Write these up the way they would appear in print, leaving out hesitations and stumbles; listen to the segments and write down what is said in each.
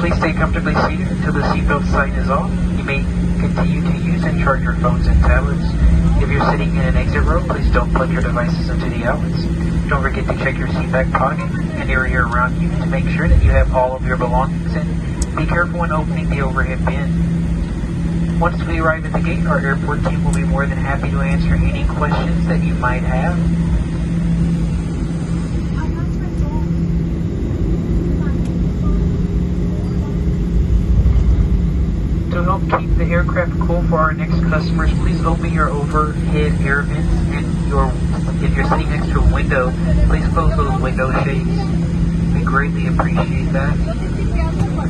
Please stay comfortably seated until the seatbelt sign is off. You may continue to use and charge your phones and tablets. If you're sitting in an exit row, please don't plug your devices into the outlets. Don't forget to check your seat back pocket and area around you to make sure that you have all of your belongings, and be careful when opening the overhead bin. Once we arrive at the gate, our airport team will be more than happy to answer any questions that you might have. To help keep the aircraft cool for our next customers, please open your overhead air vents, and if you're sitting next to a window, please close those window shades. We greatly appreciate that.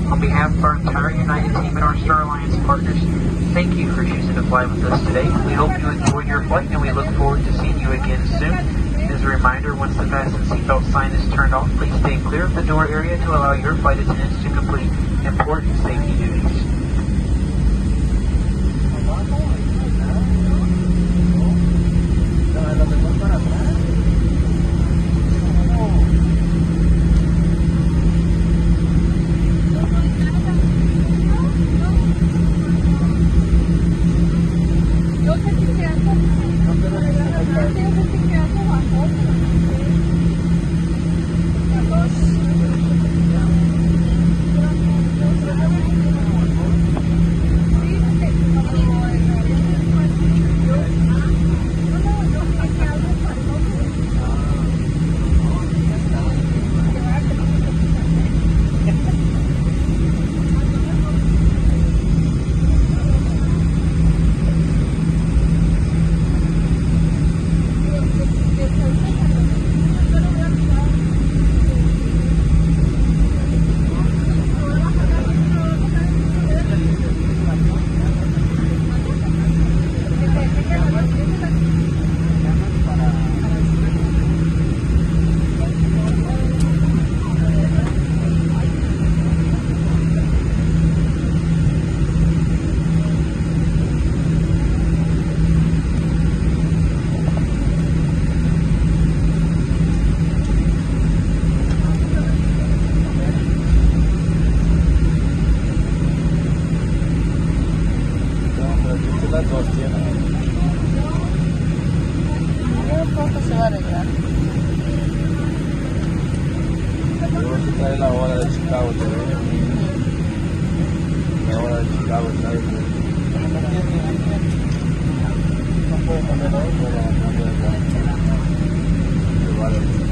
On behalf of our entire United team and our Star Alliance partners, thank you for choosing to fly with us today. We hope you enjoyed your flight, and we look forward to seeing you again soon. As a reminder, once the fasten seatbelt sign is turned off, please stay clear of the door area to allow your flight attendants to complete important safety duties. las dos tienen. ¿Cuánto se va a arreglar? Luego se trae la hora de Chicago también. La hora de Chicago está ahí. No puede poner ahí, pero no puede poner.